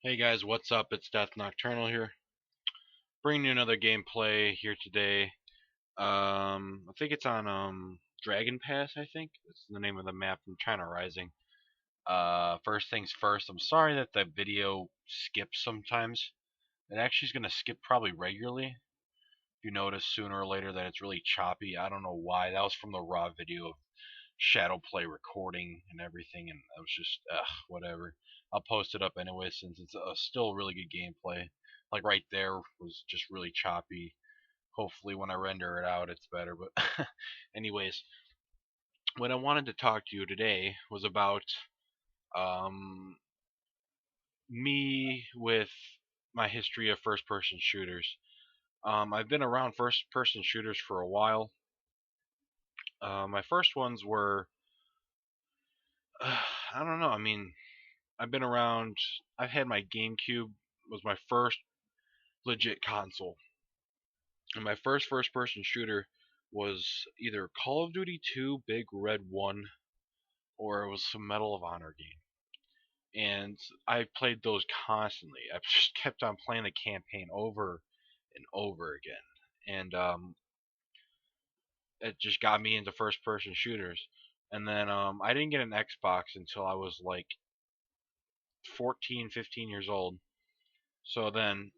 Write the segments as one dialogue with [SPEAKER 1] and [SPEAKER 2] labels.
[SPEAKER 1] Hey guys, what's up? It's Death Nocturnal here, bringing you another gameplay here today. I think it's on Dragon Pass. I think it's the name of the map from China Rising. First things first, I'm sorry that the video skips sometimes. It actually is gonna skip probably regularly. If you notice sooner or later that it's really choppy, I don't know why. That was from the raw video of Shadowplay recording and everything, and I was just whatever. I'll post it up anyway since it's still really good gameplay. Like right there was just really choppy. Hopefully when I render it out it's better. But anyways, what I wanted to talk to you today was about um, me with my history of first-person shooters. I've been around first-person shooters for a while. My first ones were I don't know. I mean, I've been around. I've had my GameCube was my first legit console, and my first person shooter was either Call of Duty 2 Big Red 1 or it was some Medal of Honor game. And I played those constantly. I just kept on playing the campaign over and over again. And it just got me into first person shooters. And then I didn't get an Xbox until I was like 14, 15 years old. So then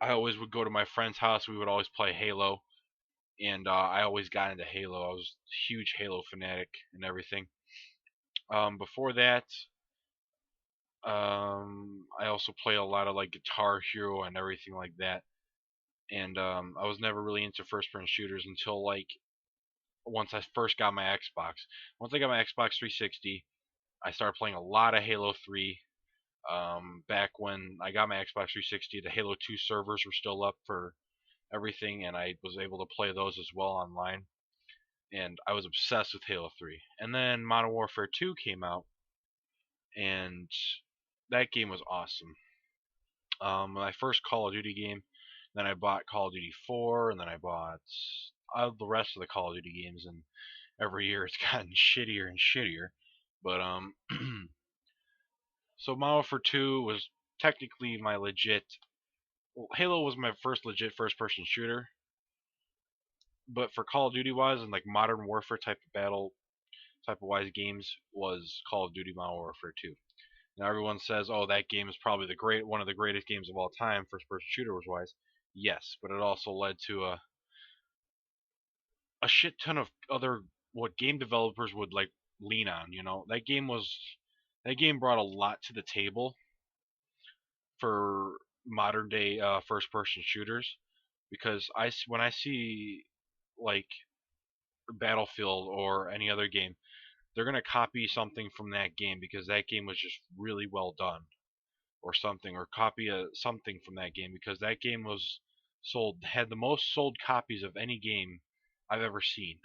[SPEAKER 1] I always would go to my friend's house. We would always play Halo, and I always got into Halo. I was a huge Halo fanatic and everything. Before that, I also played a lot of like Guitar Hero and everything like that. And I was never really into first-person shooters until like once I first got my Xbox. Once I got my Xbox 360, I started playing a lot of Halo 3. Back when I got my Xbox 360, the Halo 2 servers were still up for everything, and I was able to play those as well online. And I was obsessed with Halo 3. And then Modern Warfare 2 came out, and that game was awesome. My first Call of Duty game. Then I bought Call of Duty 4, and then I bought the rest of the Call of Duty games. And every year it's gotten shittier and shittier. But so Modern Warfare 2 was technically my legit. Well, Halo was my first legit first-person shooter, but for Call of Duty wise and like Modern Warfare type of wise games was Call of Duty Modern Warfare 2. Now everyone says, "Oh, that game is probably the one of the greatest games of all time, first-person shooter wise." Yes, but it also led to a shit ton of other what game developers would like lean on. That game brought a lot to the table for modern day first-person shooters because when I see like Battlefield or any other game, they're gonna copy something from that game because that game was just really well done, or something, or copy something from that game because that game was had the most sold copies of any game I've ever seen.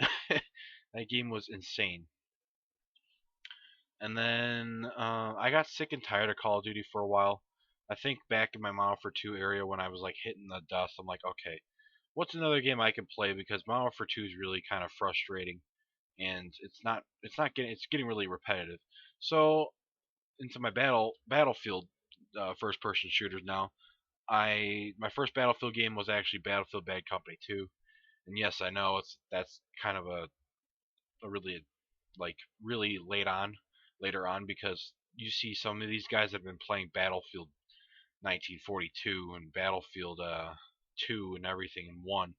[SPEAKER 1] That game was insane. And then I got sick and tired of Call of Duty for a while. I think back in my Modern Warfare 2 area when I was like hitting the dust, I'm like, okay, what's another game I can play because Modern Warfare 2 is really kind of frustrating and it's getting really repetitive. So into my Battlefield first person shooters now. My first Battlefield game was actually Battlefield Bad Company 2, and yes, I know that's kind of a really like really later on because you see some of these guys have been playing Battlefield 1942 and Battlefield 2 and everything in one,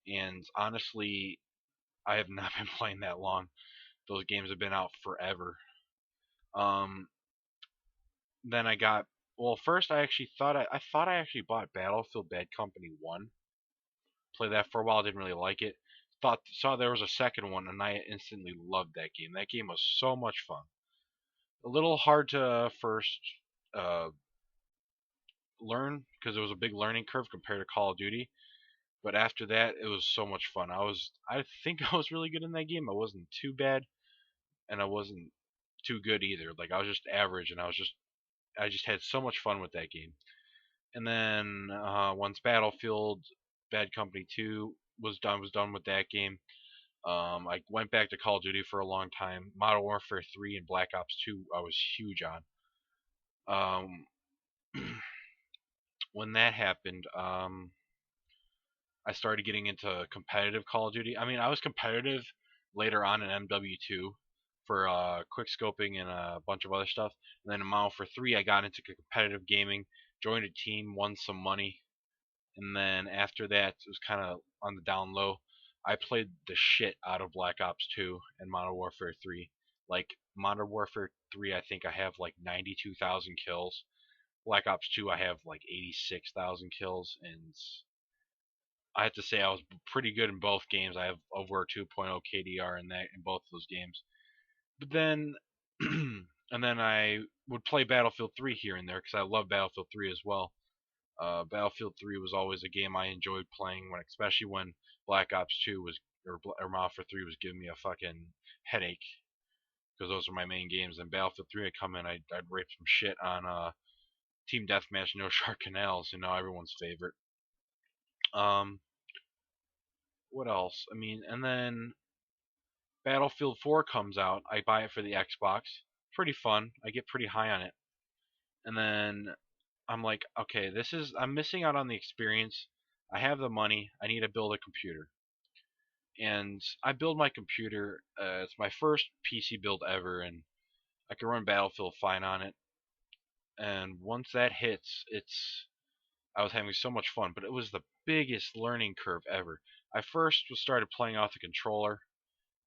[SPEAKER 1] and honestly, I have not been playing that long. Those games have been out forever. Um, then I got well. First, I thought I actually bought Battlefield Bad Company 1. Played that for a while. Didn't really like it. Thought saw there was a second one, and I instantly loved that game. That game was so much fun. A little hard to first uh, learn because it was a big learning curve compared to Call of Duty. But after that, it was so much fun. I think I was really good in that game. I wasn't too bad, and I wasn't too good either. Like I was just average, and I just had so much fun with that game. And then once Battlefield Bad Company 2 was done with that game. I went back to Call of Duty for a long time. Modern Warfare 3 and Black Ops 2 I was huge on. when that happened, I started getting into competitive Call of Duty. I mean, I was competitive later on in MW2 for quick scoping and a bunch of other stuff. And then in Modern Warfare 3, I got into competitive gaming, joined a team, won some money, and then after that, it was kind of on the down low. I played the shit out of Black Ops 2 and Modern Warfare 3. Like Modern Warfare 3, I think I have like 92,000 kills. Black Ops 2, I have like 86,000 kills, and I have to say I was pretty good in both games. I have over 2.0 KDR in both of those games. But then, and then I would play Battlefield 3 here and there because I love Battlefield 3 as well. Battlefield 3 was always a game I enjoyed playing when, especially when Black Ops 2 was or Modern Warfare 3 was giving me a fucking headache because those are my main games. And Battlefield 3, I'd come in, I'd rape some shit on Team Deathmatch, No Shark Canals, everyone's favorite. Um, what else? I mean, and then Battlefield 4 comes out. I buy it for the Xbox. Pretty fun. I get pretty high on it. And then I'm like, okay, I'm missing out on the experience. I have the money. I need to build a computer. And I build my computer. It's my first PC build ever, and I can run Battlefield fine on it. And once that hits, I was having so much fun, but it was the biggest learning curve ever. I first started playing off the controller,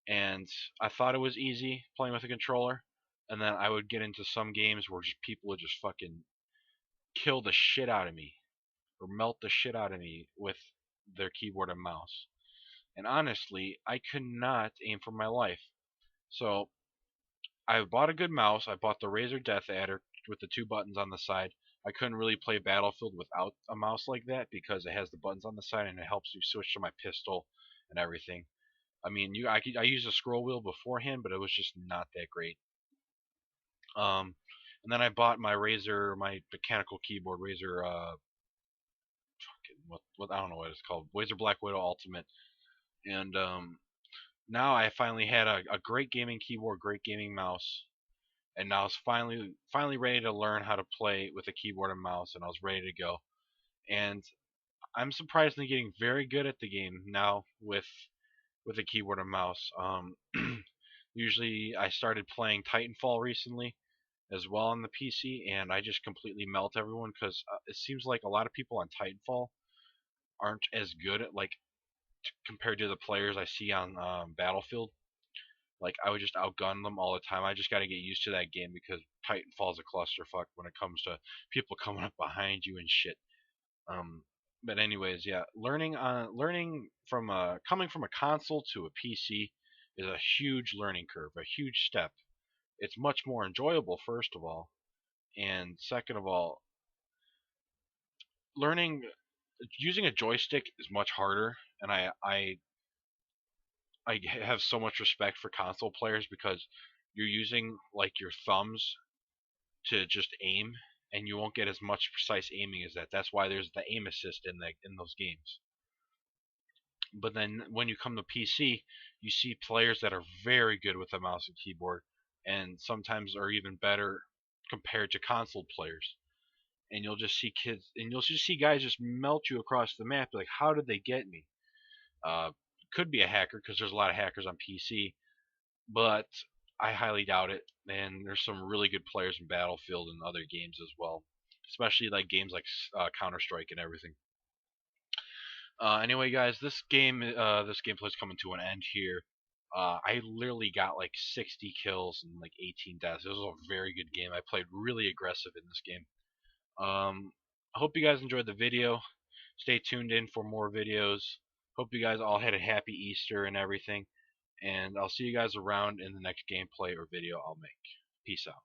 [SPEAKER 1] and I thought it was easy playing with a controller, and then I would get into some games where just people would just fucking kill the shit out of me or melt the shit out of me with their keyboard and mouse. And honestly, I could not aim for my life. So I bought a good mouse. I bought the Razer Death Adder with the two buttons on the side. I couldn't really play Battlefield without a mouse like that because it has the buttons on the side and it helps you switch to my pistol and everything. I mean, I used a scroll wheel beforehand, but it was just not that great. And then I bought my Razer, my mechanical keyboard, Razer, what I don't know what it's called, Razer Black Widow Ultimate, and now I finally had a great gaming keyboard, great gaming mouse, and now I was finally ready to learn how to play with a keyboard and mouse, and I was ready to go. And I'm surprisingly getting very good at the game now with a keyboard and mouse. Usually I started playing Titanfall recently as well on the PC, and I just completely melt everyone because it seems like a lot of people on Titanfall aren't as good at compared to the players I see on Battlefield. Like I would just outgun them all the time. I just got to get used to that game because Titanfall's a clusterfuck when it comes to people coming up behind you and shit. Um, but anyways, yeah, learning from coming from a console to a PC is a huge learning curve, a huge step. It's much more enjoyable, first of all, and second of all, learning using a joystick is much harder, and I have so much respect for console players because you're using like your thumbs to just aim, and you won't get as much precise aiming as that. That's why there's the aim assist in those games. But then when you come to PC, you see players that are very good with a mouse and keyboard, and sometimes are even better compared to console players. And you'll just see guys just melt you across the map. Like, how did they get me? Uh, could be a hacker because there's a lot of hackers on PC, but I highly doubt it. And there's some really good players in Battlefield and other games as well, especially like games like Counter Strike and everything. Anyway, guys, this gameplay is coming to an end here. I literally got like 60 kills and like 18 deaths. It was a very good game. I played really aggressive in this game. I hope you guys enjoyed the video. Stay tuned in for more videos. Hope you guys all had a happy Easter and everything. And I'll see you guys around in the next gameplay or video I'll make. Peace out.